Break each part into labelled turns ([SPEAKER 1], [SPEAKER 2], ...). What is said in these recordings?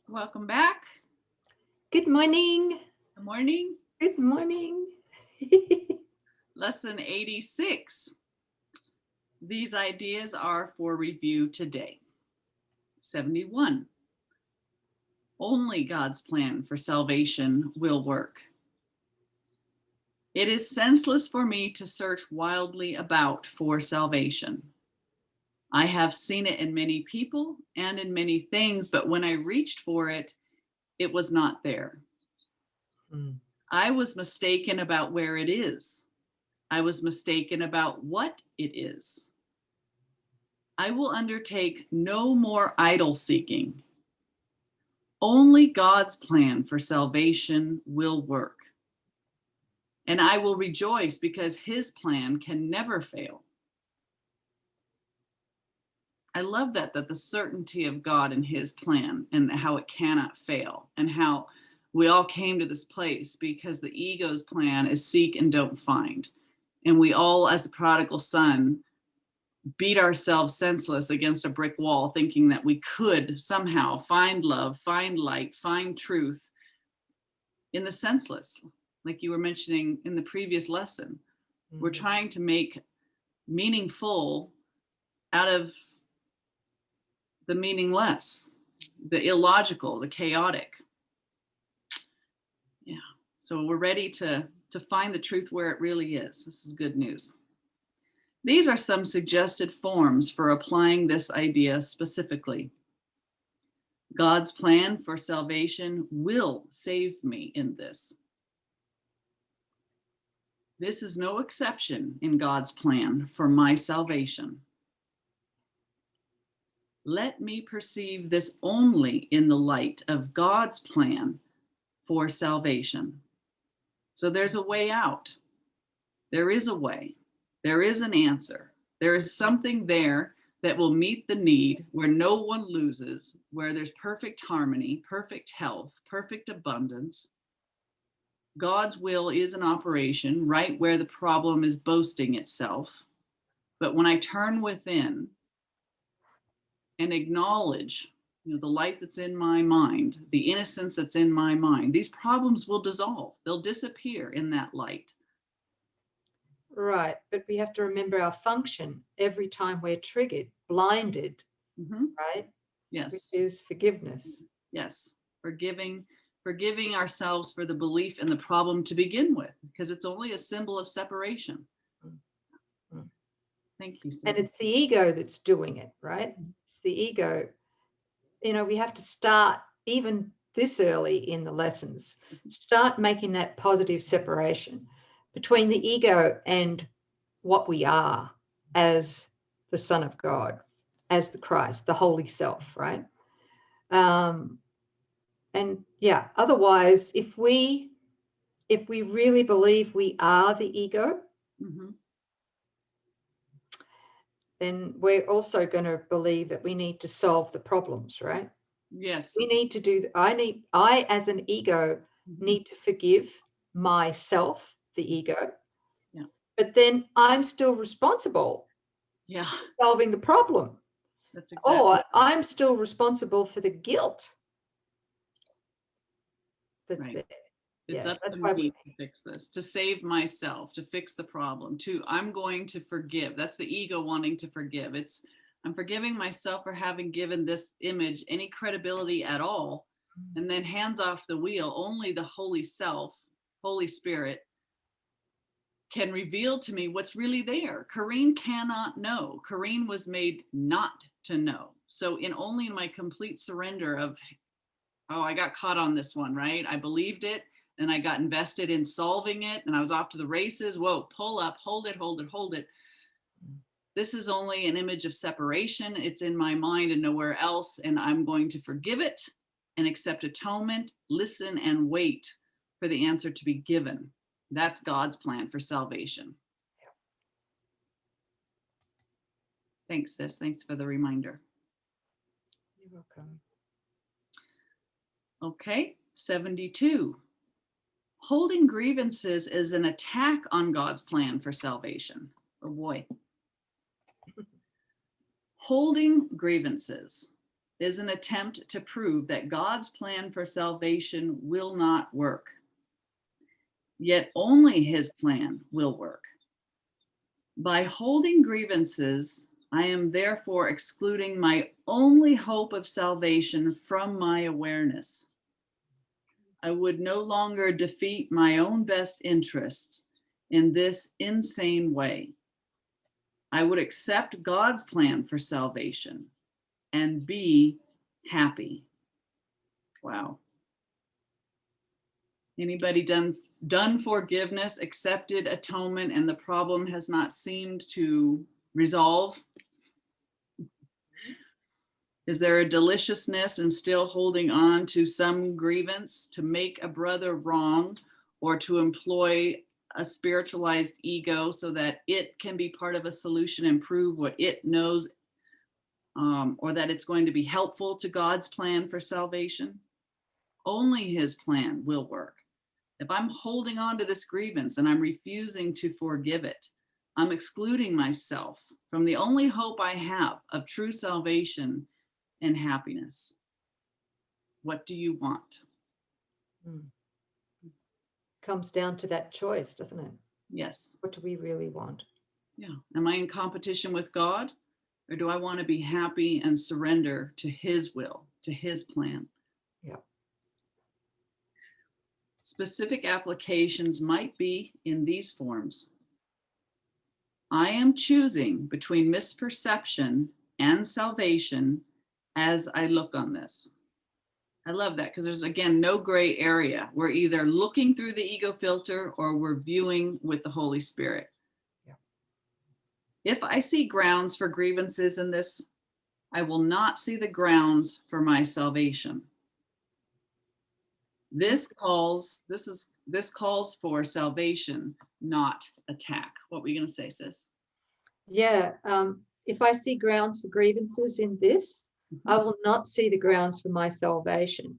[SPEAKER 1] Welcome back.
[SPEAKER 2] Good morning.
[SPEAKER 1] Good morning.
[SPEAKER 2] Good morning.
[SPEAKER 1] Lesson 86. These ideas are for review today. 71. Only God's plan for salvation will work. It is senseless for me to search wildly about for salvation. I have seen it in many people and in many things, but when I reached for it, it was not there. I was mistaken about where it is. I was mistaken about what it is. I will undertake no more idol seeking. Only God's plan for salvation will work. And I will rejoice because his plan can never fail. I love that the certainty of God and his plan and how it cannot fail, and how we all came to this place because the ego's plan is seek and don't find. And we all, as the prodigal son, beat ourselves senseless against a brick wall, thinking that we could somehow find love, find light, find truth in the senseless. Like you were mentioning in the previous lesson, we're trying to make meaningful out of the meaningless, the illogical, the chaotic. Yeah, so we're ready to find the truth where it really is. This is good news. These are some suggested forms for applying this idea specifically. God's plan for salvation will save me in this. This is no exception in God's plan for my salvation. Let me perceive this only in the light of God's plan for salvation. So there's a way out. There is a way. There is an answer. There is something there that will meet the need, where no one loses, where there's perfect harmony, perfect health, perfect abundance. God's will is in operation right where the problem is boasting itself. But when I turn within and acknowledge, the light that's in my mind, the innocence that's in my mind, these problems will dissolve. They'll disappear in that light.
[SPEAKER 2] Right, but we have to remember our function every time we're triggered, blinded, right?
[SPEAKER 1] Yes.
[SPEAKER 2] Which is forgiveness.
[SPEAKER 1] Yes, forgiving ourselves for the belief in the problem to begin with, because it's only a symbol of separation. Thank you, sis.
[SPEAKER 2] And it's the ego that's doing it, right? It's the ego. We have to start even this early in the lessons, start making that positive separation between the ego and what we are as the Son of God, as the Christ, the Holy Self, right? And yeah, otherwise, if we really believe we are the ego, then we're also going to believe that we need to solve the problems, right?
[SPEAKER 1] Yes.
[SPEAKER 2] We need to do, I as an ego need to forgive myself, the ego.
[SPEAKER 1] Yeah.
[SPEAKER 2] But then I'm still responsible
[SPEAKER 1] for
[SPEAKER 2] solving the problem.
[SPEAKER 1] That's exactly.
[SPEAKER 2] Or I'm still responsible for the guilt that's there.
[SPEAKER 1] It's up to me to fix this, to save myself, to fix the problem, I'm going to forgive. That's the ego wanting to forgive. I'm forgiving myself for having given this image any credibility at all, and then hands off the wheel. Only the Holy Self, Holy Spirit, can reveal to me what's really there. Coreen cannot know. Coreen was made not to know. So only in my complete surrender of, I got caught on this one, right? I believed it, and I got invested in solving it, and I was off to the races. Whoa, pull up, hold it, hold it, hold it. This is only an image of separation. It's in my mind and nowhere else, and I'm going to forgive it and accept atonement, listen, and wait for the answer to be given. That's God's plan for salvation. Thanks, sis. Thanks for the reminder.
[SPEAKER 2] You're welcome.
[SPEAKER 1] Okay, 72. Holding grievances is an attack on God's plan for salvation. Oh boy. Holding grievances. is an attempt to prove that God's plan for salvation will not work. Yet only his plan will work. By holding grievances, I am therefore excluding my only hope of salvation from my awareness. I would no longer defeat my own best interests in this insane way. I would accept God's plan for salvation and be happy. Wow. Anybody done forgiveness, accepted atonement, and the problem has not seemed to resolve? Is there a deliciousness in still holding on to some grievance to make a brother wrong, or to employ a spiritualized ego so that it can be part of a solution and prove what it knows, or that it's going to be helpful to God's plan for salvation? Only his plan will work. If I'm holding on to this grievance and I'm refusing to forgive it, I'm excluding myself from the only hope I have of true salvation and happiness. What do you want?
[SPEAKER 2] Comes down to that choice, doesn't it?
[SPEAKER 1] Yes.
[SPEAKER 2] What do we really want?
[SPEAKER 1] Yeah. Am I in competition with God, or do I want to be happy and surrender to his will, to his plan?
[SPEAKER 2] Yeah.
[SPEAKER 1] Specific applications might be in these forms. I am choosing between misperception and salvation as I look on this. I love that, because there's, again, no gray area. We're either looking through the ego filter or we're viewing with the Holy Spirit.
[SPEAKER 2] Yeah.
[SPEAKER 1] If I see grounds for grievances in this, I will not see the grounds for my salvation. This calls for salvation, not attack. What were you going to say, sis?
[SPEAKER 2] Yeah. If I see grounds for grievances in this, I will not see the grounds for my salvation.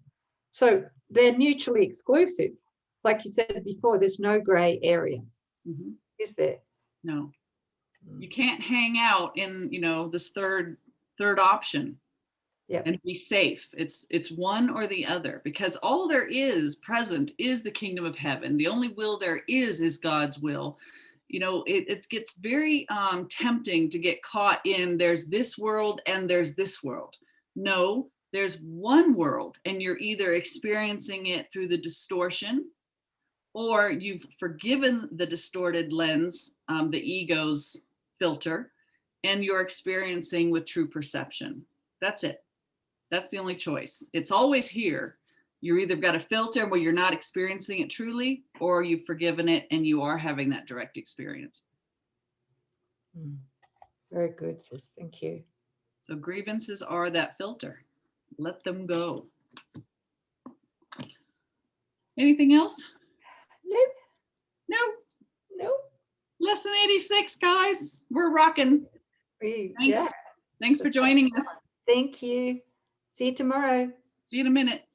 [SPEAKER 2] So they're mutually exclusive. Like you said before, there's no gray area. Mm-hmm. Is there?
[SPEAKER 1] No. You can't hang out in, this third option. Yeah. And be safe. It's one or the other, because all there is present is the kingdom of heaven. The only will there is God's will. It gets very tempting to get caught in there's this world and there's this world. No, there's one world, and you're either experiencing it through the distortion, or you've forgiven the distorted lens, the ego's filter, and you're experiencing with true perception. That's it. That's the only choice. It's always here. You're either got a filter where you're not experiencing it truly, or you've forgiven it and you are having that direct experience.
[SPEAKER 2] Very good, sis. Thank you.
[SPEAKER 1] So grievances are that filter. Let them go. Anything else? No. Lesson 86, guys. We're rocking. Thanks.
[SPEAKER 2] Yeah.
[SPEAKER 1] Thanks for joining us.
[SPEAKER 2] Thank you. See you tomorrow.
[SPEAKER 1] See you in a minute.